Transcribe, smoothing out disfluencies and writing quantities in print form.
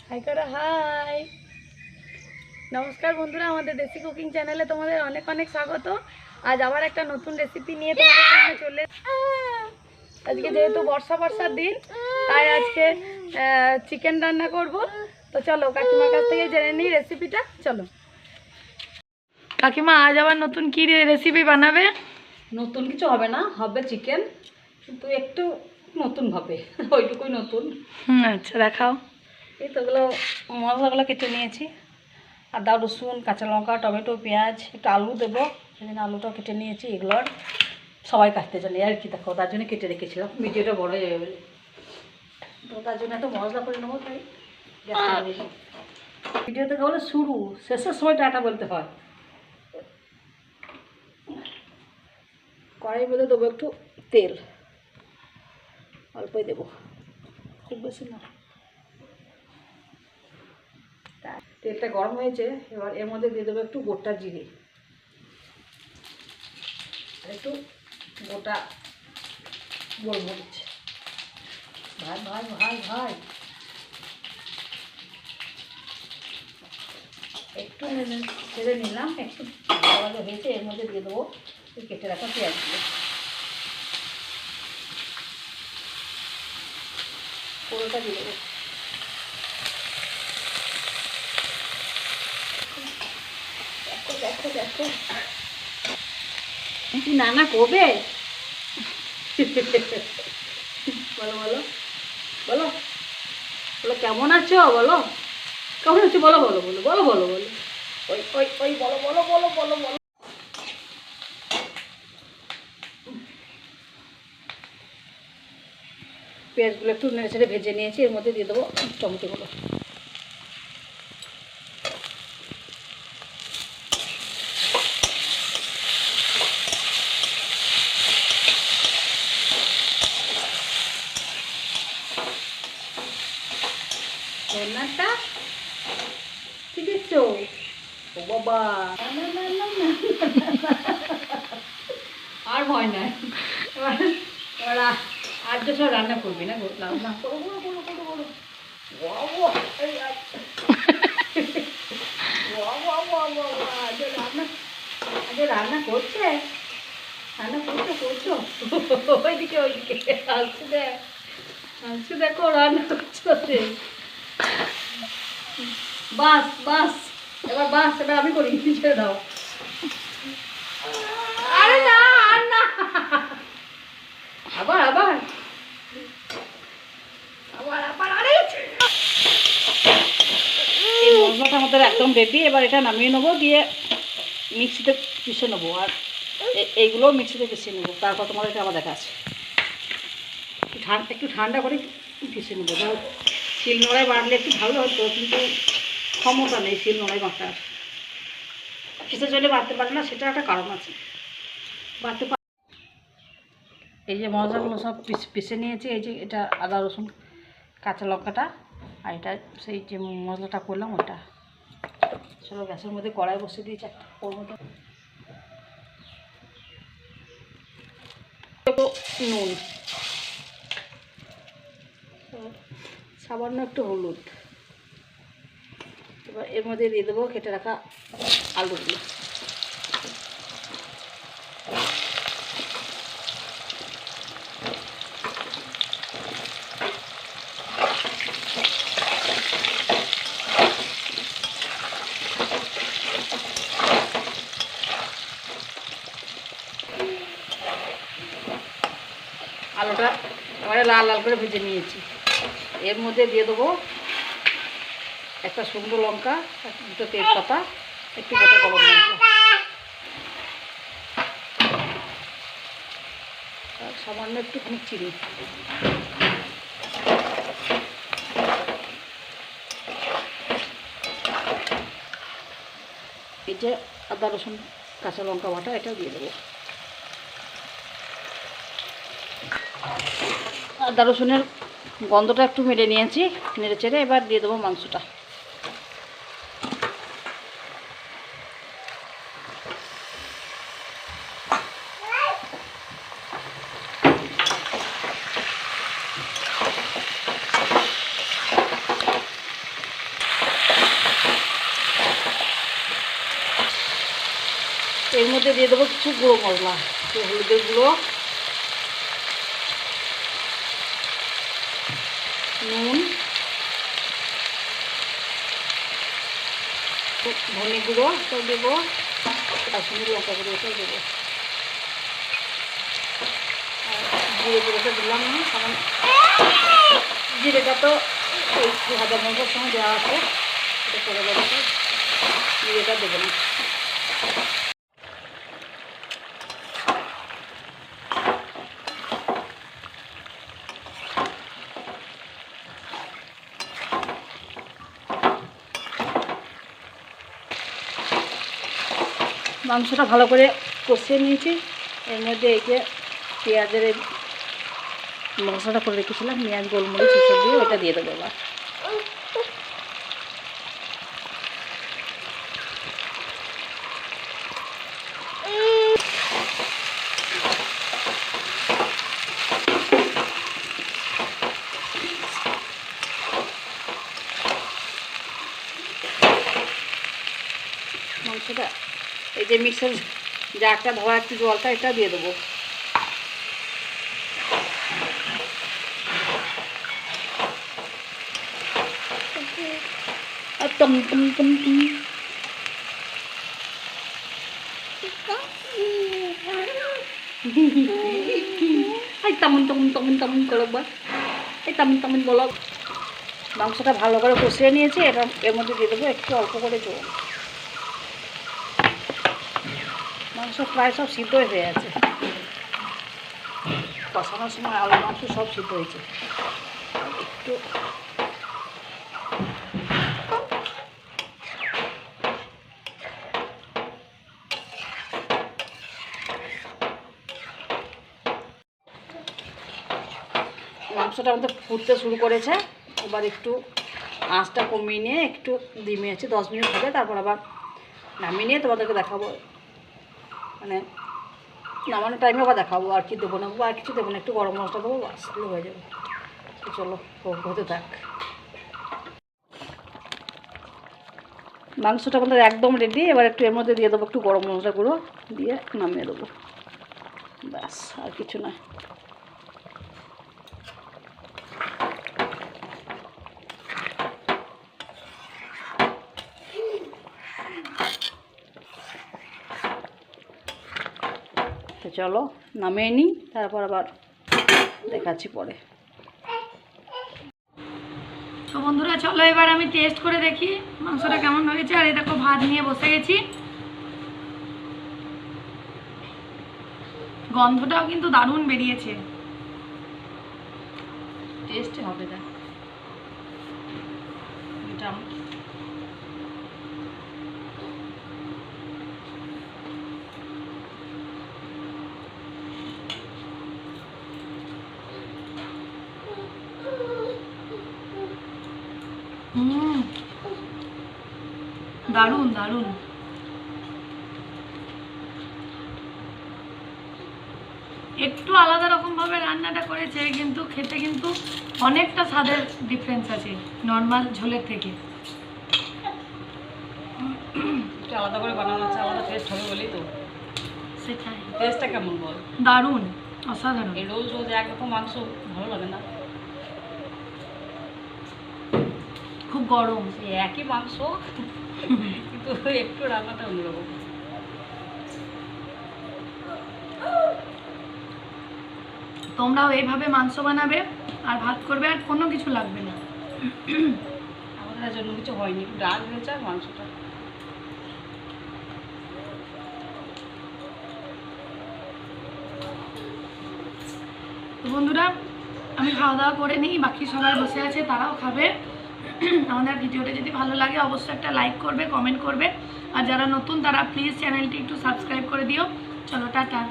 High করো, high. নমস্কার বন্ধুরা, আমাদের দেশি কুকিং চ্যানেলে তোমাদের অনেক অনেক স্বাগত। আজ আবার একটা নতুন রেসিপি নিয়ে তোমাদের সামনে চলে। আজকে যেহেতু বর্ষার দিন, তাই আজকে চিকেন রান্না করব। তো চলো কাকিমার কাছ থেকে জেনে নিই রেসিপিটা। চলো কাকিমা, আজ আবার নতুন কি রেসিপি বানাবে? নতুন কিছু হবে না, হবে চিকেন, কিন্তু একটু নতুন হবে, ওইটুকুই নতুন। আচ্ছা, দেখাও। এই তো ওগুলো মশলাগুলো কেটে নিয়েছি, আদা রসুন কাঁচা লঙ্কা টমেটো পেঁয়াজ, একটু আলু দেবো, সেদিন আলুটাও কেটে নিয়েছি। এগুলোর সবাই কাটতে জানি আর কি, দেখো তার জন্য কেটে রেখেছিলাম, ভিডিওটা বড় হয়ে যাবে বলে। তো তার জন্য এত মশলা করে নেবো, তাই ভিডিও দেখা বলে শুরু, শেষের সময়টা এটা বলতে হয়। কড়াইয়ের মধ্যে দেবো একটু তেল, অল্পই দেবো, খুব বেশি না। তেলটা গরম হয়েছে, এবার এর মধ্যে দিয়ে দেবো একটু গোটা জিরে আর একটু গোটা গোলমরিচ। ভাই ভাই ভাই ভাই একটু ছেড়ে নিলাম, একটু ভালো হয়েছে। এর মধ্যে দিয়ে দেবো কেটে রাখা পেঁয়াজগুলো, পুরোটা দিয়ে দেবো। দেখো দেখো দেখো, তুই নানা কবে বলো বলো বলো বলো, কেমন আছো বলো, কেমন আছো বলো বলো বলো বলো বলো বলো, ওই ওই ওই বলো বলো বলো বলো বলো। পেঁয়াজগুলো একটু নেড়ে ছেড়ে ভেজে নিয়েছি, এর মধ্যে দিয়ে দেবো টমেটোগুলো। রান্নাটা কি দেখছো? ও বাবা, আর ভয় নাই, এবার আর যে সব রান্না করবি না, রান্না করো করো করো করো করো। রান্না করছে, রান্না করছো করছো, ওইদিকে ওইদিকে আসছে, দেখ আসছে, দেখো রান্না করছো। বাস বাস, এবার বাস, এবার আমি করি, ছেড়ে দাও। আরে না আর না, আবার আবার আবার আবার, আরে এই মশলাটা আমাদের একদম রেডি। এবার এটা নামিয়ে নেবো, দিয়ে মিক্সিতে পিষে নেবো, আর এইগুলো মিক্সিতে পিষে নেবো। তারপর তোমার এটা আবার দেখা আছে, একটু ঠান্ডা করে পিষে নেবো। ধরো শিল নোড়ায় বাড়লে একটু ভালো হতো, কিন্তু ক্ষমতা নেই শিল নোড়ায় বাটার। কিসের জন্য বাড়তে পারে না, সেটা একটা কারণ আছে, বাড়তে পারে। এই যে মশলাগুলো সব পিষে নিয়েছি, এই যে এটা আদা রসুন কাঁচা লঙ্কাটা, আর এটা সেই যে মশলাটা করলাম ওটা। চলো গ্যাসের মধ্যে কড়াই বসে দিয়েছি, একটা ওর মধ্যে নুন, সামান্য একটু হলুদ। এবার এর মধ্যে দিয়ে দেবো কেটে রাখা আলুগুলো। আলুটা এবারে লাল লাল করে ভেজে নিয়েছি, এর মধ্যে দিয়ে দেবো একটা শুকনো লঙ্কা, দুটো তেজপাতা, একটু গোটা গরম মশলা, আর সামান্য একটুখানি চিনি। এই যে আদা রসুন কাঁচা লঙ্কা বাটা, এটাও দিয়ে দেবো। আদা রসুনের গন্ধটা একটু মেরে নিয়েছি, নেড়ে চেড়ে এবার দিয়ে দেবো মাংসটা। এর মধ্যে দিয়ে দেবো কিছু গুঁড়ো মশলা, একটু হলুদের গুঁড়ো, নুন, ধনে গুঁড়ো এটাও দেবো, কাশ্মীরি লঙ্কা গুঁড়ো এটাও দেবো, আর জিরে গুঁড়োটা দিলাম না, কারণ জিরেটা তো ওই ভাজা মশলার সময় দেওয়া আছে, এটা করে দেবো, জিরেটা দেবো না। মাংসটা ভালো করে কষিয়ে নিয়েছি, এর মধ্যে এই যে পেঁয়াজের এই মশলাটা করে রেখেছিলাম, পেঁয়াজ গোলমরিচ এসব দিয়ে ওটা দিয়ে দেবো এবার। মাংসটা এই যে মিক্সার জারটা ধোয়া একটু জলটা এটা দিয়ে দেবো, আর টম টম টম টম এই তেমন তেমন তেমন তেমন করে বল, এই তেমন তেমন বলো। মাংসটা ভালো করে কষিয়ে নিয়েছি, এটা এর মধ্যে দিয়ে দেবো একটু অল্প করে জল। মাংস প্রায় সব সিদ্ধ হয়ে আছে, কষানোর সময় আলু মাংস সব সিদ্ধ হয়েছে, একটু মাংসটা আমাদের ফুটতে শুরু করেছে, এবার একটু আঁচটা কমিয়ে নিয়ে একটু ডিমে আছে 10 মিনিট হবে, তারপর আবার নামিয়ে নিয়ে তোমাদেরকে দেখাবো, মানে নামানোর টাইমে আবার দেখাবো আর কি দেবো না, আর কিছু দেবো না, একটু গরম মশলা দেবো, বাস হয়ে যাবে। তো চলো হতে থাক। মাংসটা আমাদের একদম রেডি, এবার একটু এর মধ্যে দিয়ে দেবো একটু গরম মশলা গুঁড়ো দিয়ে নামিয়ে দেবো, ব্যাস আর কিছু না। তো চলো নামিয়ে নিই, তারপর আবার দেখাচ্ছি পরে। তো বন্ধুরা চলো এবার আমি টেস্ট করে দেখি মাংসটা কেমন হয়েছে। আর এই দেখো ভাত নিয়ে বসে গেছি, গন্ধটাও কিন্তু দারুণ বেরিয়েছে, টেস্টে হবে না এটা। দারুণ দারুণ। একটু আলাদা রকম ভাবে রান্নাটা করেছে, কিন্তু খেতে কিন্তু অনেকটা স্বাদের ডিফারেন্স আছে নর্মাল ঝোলের থেকে। একটু আলাদা করে বানানো হচ্ছে, আলাদা টেস্ট হবে বলেই তো। সেটাই, টেস্টটা কেমন বল? দারুণ, অসাধারণ। এই রোজ রোজ একরকম মাংস ভালো লাগে না, খুব গরম, এই একই মাংস কিন্তু একটু রান্নাটা অন্যরকম। তোমরাও এইভাবে মাংস বানাবে আর ভাত করবে, আর কোনো কিছু লাগবে না। আমাদের জন্য কিছু হয়নি, ডাল হয়েছে আর মাংসটা। তো বন্ধুরা আমি খাওয়া দাওয়া করে নিই, বাকি সবাই বসে আছে তারাও খাবে। আমাদের ভিডিওটা যদি ভালো লাগে অবশ্যই একটা লাইক করবে, কমেন্ট করবে, আর যারা নতুন তারা প্লিজ চ্যানেলটি একটু সাবস্ক্রাইব করে দিও। চলো টাটা।